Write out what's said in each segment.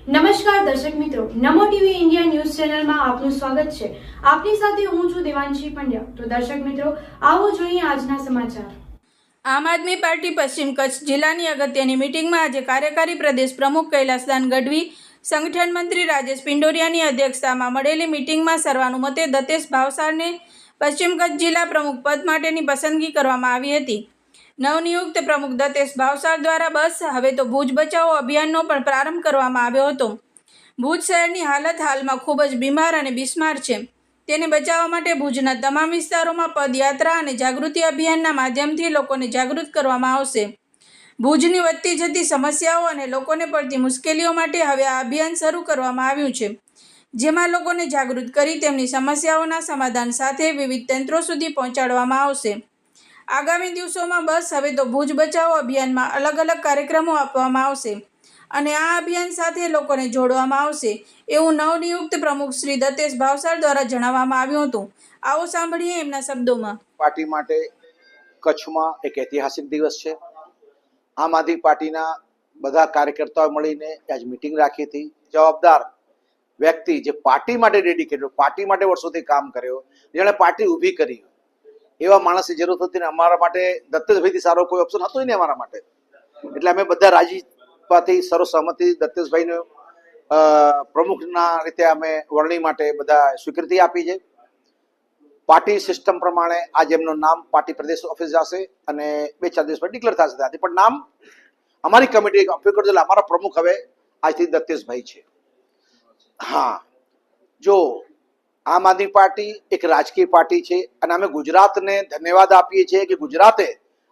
નમસ્કાર દર્શક મિત્રો, નમો ટીવી ઇન્ડિયા ન્યૂઝ ચેનલમાં આપનું સ્વાગત છે। આપની સાથે હું છું દેવાંશી પંડ્યા। તો દર્શક મિત્રો, આવો જોઈએ આજના સમાચાર। આમ આદમી પાર્ટી પશ્ચિમ કચ્છ જિલ્લાની અગત્યની મીટિંગમાં આજે કાર્યકારી પ્રદેશ પ્રમુખ કૈલાસદાન ગઢવી, સંગઠન મંત્રી રાજેશ પિંડોરિયાની અધ્યક્ષતામાં મળેલી મીટિંગમાં સર્વાનુમતે દત્તેશ ભાવસારને પશ્ચિમ કચ્છ જિલ્લા પ્રમુખ પદ માટેની પસંદગી કરવામાં આવી હતી। નવનિયુક્ત પ્રમુખ દત્તેશ ભાવસાર દ્વારા બસ હવે તો ભુજ બચાવો અભિયાનનો પણ પ્રારંભ કરવામાં આવ્યો હતો। ભુજ શહેરની હાલત હાલમાં ખૂબ જ બીમાર અને બિસ્માર છે। તેને બચાવવા માટે ભુજના તમામ વિસ્તારોમાં પદયાત્રા અને જાગૃતિ અભિયાનના માધ્યમથી લોકોને જાગૃત કરવામાં આવશે। ભુજની વધતી જતી સમસ્યાઓ અને લોકોને પડતી મુશ્કેલીઓ માટે હવે આ અભિયાન શરૂ કરવામાં આવ્યું છે, જેમાં લોકોને જાગૃત કરી તેમની સમસ્યાઓના સમાધાન સાથે વિવિધ તંત્રો સુધી પહોંચાડવામાં આવશે। આગામી દિવસોમાં બસ હવે તો ભુજ બચાવો અભિયાનમાં અલગ અલગ કાર્યક્રમો આપવામાં આવશે અને આ અભિયાન સાથે લોકોને જોડવામાં આવશે, એવું નવનિયુક્ત પ્રમુખ શ્રી દત્તેશ ભાવસાર દ્વારા જણાવવામાં આવ્યું હતું। આવો સાંભળીએ એમના શબ્દોમાં। પાર્ટી માટે કચ્છમાં એક ઐતિહાસિક દિવસ છે। આમ આદમી પાર્ટીના બધા કાર્યકર્તાઓ મળીને આજ મીટિંગ રાખી હતી। જવાબદાર વ્યક્તિ જે પાર્ટી માટે ડેડિકેટેડ, પાર્ટી માટે વર્ષોથી કામ કર્યો, જેણે પાર્ટી ઊભી કરી, એવા માણસની જરૂર હતી ને અમારા માટે દત્તેશભાઈથી સારો કોઈ ઓપ્શન હતો નહીં અમારા માટે। એટલે અમે બધા રાજીપાથી સર્વસહમતિ દત્તેશભાઈને પ્રમુખના રીતે અમે વરણી માટે બધા સ્વીકૃતિ આપી છે। પાર્ટી સિસ્ટમ પ્રમાણે આજે એમનું નામ પાર્ટી પ્રદેશ ઓફિસ જશે અને 2-4 દિવસ પછી ડિક્લેર થશે। ત્યાંથી પણ નામ અમારી કમિટી અપીલ કરજો એટલે અમારા પ્રમુખ હવે આજથી દત્તેશભાઈ છે। હા, જો આમ આદમી પાર્ટી એક રાજકીય પાર્ટી છે અને અમે ગુજરાતને ધન્યવાદ આપીએ છીએ કે ગુજરાતે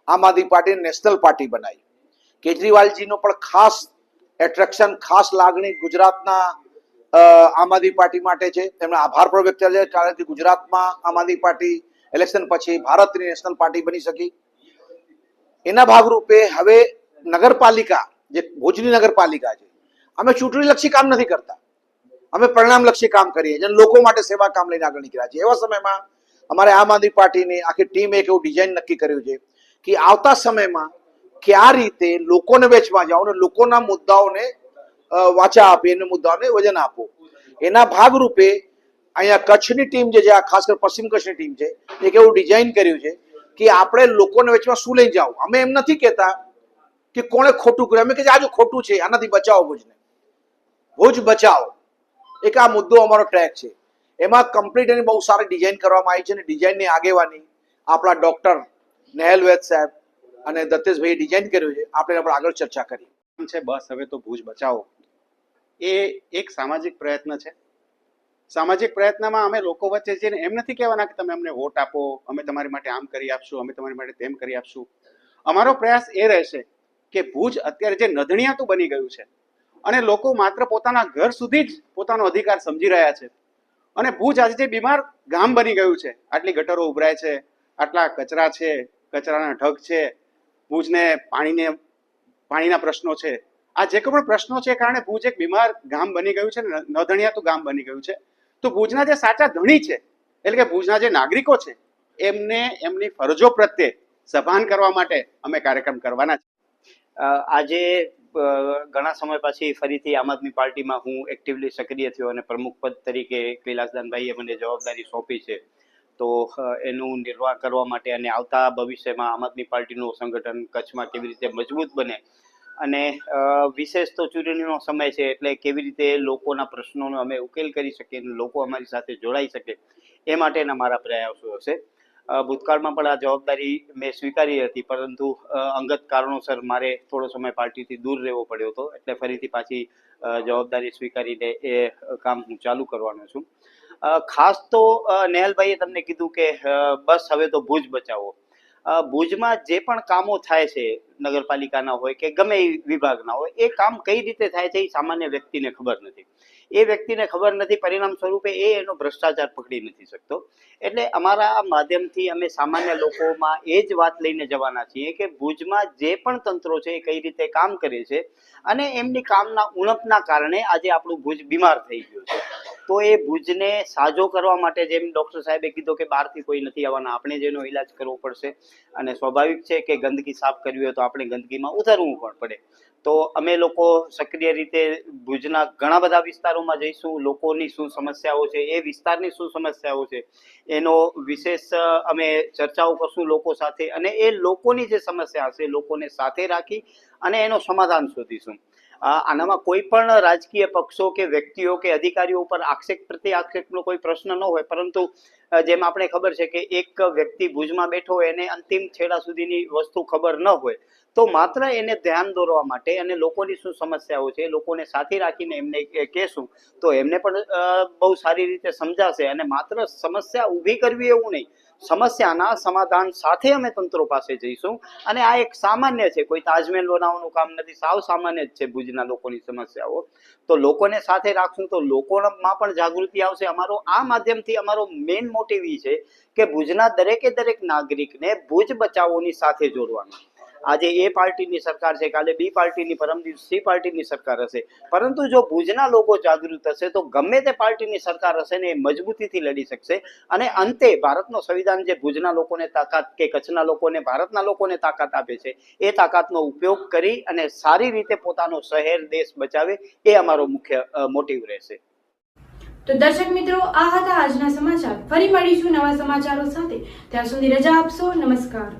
આમ આદમી પાર્ટીને નેશનલ પાર્ટી બનાવી। કેજરીવાલજીનો પણ ખાસ એટ્રેક્શન, ખાસ લાગણી ગુજરાતના આમ આદમી પાર્ટી માટે છે। તેમણે આભાર પણ વ્યક્ત કર્યો છે, કારણ કે ગુજરાતમાં આમ આદમી પાર્ટી ઇલેક્શન પછી ભારતની નેશનલ પાર્ટી બની શકી। એના ભાગરૂપે હવે નગરપાલિકા, જે ભુજની નગરપાલિકા છે, અમે ચૂંટણીલક્ષી કામ નથી કરતા, અમે પરિણામલક્ષી કામ કરીએ છીએ, લોકો માટે સેવા કામ લઈને આગળ નીકળ્યા છીએ। એવા સમયમાં અમારે આમ આદમી પાર્ટીની આખી ટીમે એક એવું ડિઝાઇન નક્કી કર્યું છે કે આવતા સમયમાં કયા રીતે લોકોને વેચવા જાઓ ને લોકોના મુદ્દાઓને વાચા આપી, એને મુદ્દાઓને વજન આપો। એના ભાગરૂપે અહીંયા કચ્છની ટીમ જે છે, આ ખાસ કરી પશ્ચિમ કચ્છની ટીમ છે, એક એવું ડિઝાઇન કર્યું છે કે આપણે લોકોને વેચવા શું લઈ જાઓ। અમે એમ નથી કહેતા કે કોણે ખોટું કર્યું, અમે કે આ જો ખોટું છે આનાથી બચાવો ભુજને, ભુજ બચાવો, એક આ મુદ્દો અમારો ટ્રેક છે। એમાં કમ્પ્લીટ એની બહુ સારી ડિઝાઇન કરવામાં આવી છે અને ડિઝાઇનની આગેવાની આપણા ડોક્ટર નેહલ વૈદ સાહેબ અને દત્તેશભાઈએ ડિઝાઇન કર્યું છે। આપણે એના પર આગળ ચર્ચા કરી છે। બસ હવે તો ભુજ બચાવો એ એક સામાજિક પ્રયત્ન છે। સામાજિક પ્રયત્નમાં અમે લોકો વચ્ચે જઈને એમ નથી કહેવાના કે તમે અમને વોટ આપો, અમે તમારી માટે આમ કરી આપશું, અમે તમારી માટે તેમ કરી આપશું। અમારો પ્રયાસ એ રહેશે કે ભુજ અત્યારે જે નધણિયાતું બની ગયું છે અને લોકો માત્ર પોતાના ઘર સુધી જ પોતાનો અધિકાર સમજી રહ્યા છે અને ભુજ આજે જે બીમાર ગામ બની ગયું છે, આટલી ગટરો ઉભરાય છે, આટલા કચરા છે, કચરાના ઢગ છે, ભુજને પાણીના પ્રશ્નો છે, આ જે કોઈ પણ પ્રશ્નો છે કારણે ભુજ એક બીમાર ગામ બની ગયું છે, નધણિયાતું ગામ બની ગયું છે। તો ભુજના જે સાચા ધણી છે, એટલે કે ભુજના જે નાગરિકો છે, એમને એમની ફરજો પ્રત્યે સભાન કરવા માટે અમે કાર્યક્રમ કરવાના છે। આજે ઘણા સમય પછી ફરીથી આમ આદમી પાર્ટીમાં હું એક્ટિવલી સક્રિય થયો અને પ્રમુખ પદ તરીકે કૈલાસદાનભાઈએ મને જવાબદારી સોંપી છે। તો એનું નિર્વાહ કરવા માટે અને આવતા ભવિષ્યમાં આમ આદમી પાર્ટીનું સંગઠન કચ્છમાં કેવી રીતે મજબૂત બને અને વિશેષ તો ચૂંટણીનો સમય છે, એટલે કેવી રીતે લોકોના પ્રશ્નોનો અમે ઉકેલ કરી શકીએ અને લોકો અમારી સાથે જોડાઈ શકે એ માટેના મારા પ્રયાસો હશે। ભૂતકાળમાં પણ આ જવાબદારી મેં સ્વીકારી હતી, પરંતુ અંગત કારણોસર મારે થોડો સમય પાર્ટીથી દૂર રહેવો પડ્યો હતો, એટલે ફરીથી પાછી જવાબદારી સ્વીકારીને એ કામ હું ચાલુ કરવાનો છું। ખાસ તો નેહલભાઈએ તમને કીધું કે બસ હવે તો ભુજ બચાવો। ભુજમાં જે પણ કામો થાય છે, નગરપાલિકાના હોય કે ગમે એ વિભાગના હોય, એ કામ કઈ રીતે થાય છે એ સામાન્ય વ્યક્તિને ખબર નથી। એ વ્યક્તિને ખબર નથી, પરિણામ સ્વરૂપે એનો ભ્રષ્ટાચાર પકડી નથી શકતો। એટલે અમારા માધ્યમથી અમે સામાન્ય લોકોમાં એ જ વાત લઈને જવાના છીએ કે ભુજમાં જે પણ તંત્રો છે એ કઈ રીતે કામ કરે છે અને એમની કામના ઉણપના કારણે આજે આપણું ભુજ બીમાર થઈ ગયું છે। તો એ ભુજને સાજો કરવા માટે, જેમ ડોક્ટર સાહેબે કીધું કે બહારથી કોઈ નથી આવવાના, આપણે જ એનો ઈલાજ કરવો પડશે અને સ્વાભાવિક છે કે ગંદકી સાફ કરવી હોય તો આપણે ગંદકીમાં ઉતરવું પણ પડે। તો અમે લોકો સક્રિય રીતે ભુજના ઘણા બધા વિસ્તારોમાં જઈશું, લોકોની શું સમસ્યાઓ છે, એ વિસ્તારની શું સમસ્યાઓ છે એનો વિશેષ અમે ચર્ચાઓ કરશું લોકો સાથે, અને એ લોકોની જે સમસ્યા હશે લોકોને સાથે રાખી અને એનો સમાધાન શોધીશું. આનામાં કોઈ પણ રાજકીય પક્ષો કે વ્યક્તિઓ કે અધિકારીઓ ઉપર આક્ષેપ પ્રત્યે આક્ષેપનો કોઈ પ્રશ્ન ન હોય, પરંતુ જેમ આપણે ખબર છે કે એક વ્યક્તિ ભુજમાં બેઠો હોય એને અંતિમ છેડા સુધીની વસ્તુ ખબર ન હોય, તો માત્ર એને ધ્યાન દોરવા માટે અને લોકોની શું સમસ્યાઓ છે લોકોને સાથે રાખીને એમને કહેશું તો એમને પણ બહુ સારી રીતે સમજાશે. અને માત્ર સમસ્યા ઊભી કરવી એવું નહીં, સમસ્યાના સમાધાન સાથે અમે તંત્રો પાસે જઈશું. અને આ એક સામાન્ય છે, કોઈ તાજમહેલ બનાવવાનું કામ નથી, સાવ સામાન્ય જ છે ભુજના લોકોની સમસ્યાઓ. તો લોકોને સાથે રાખશું તો લોકોમાં પણ જાગૃતિ આવશે. અમારો આ માધ્યમથી અમારો મેઇન મોટિવ એ છે કે ભુજના દરેકે દરેક નાગરિકને ભુજ બચાવોની સાથે જોડવાનું. આજે એ પાર્ટીની સરકાર છે, કાલે બી પાર્ટીની, પરમ દિવસ સી પાર્ટીની સરકાર હશે, પરંતુ જો ભુજના લોકો જાગૃત હશે તો ગમે તે પાર્ટીની સરકાર હશે ને એ મજબૂતીથી લડી શકશે. અને અંતે ભારતનો સંવિધાન જે ભુજના લોકોને તાકાત કે કચ્છના લોકોને, ભારતના લોકોને તાકાત આપે છે, એ તાકાતનો ઉપયોગ કરી અને સારી રીતે પોતાનો શહેર દેશ બચાવે, એ અમારો મુખ્ય મોટિવ રહેશે. તો દર્શક મિત્રો, આ હતા આજના સમાચાર. ફરી મળીશું નવા સમાચારો સાથે. ત્યાં સુધી રજા આપશો. નમસ્કાર.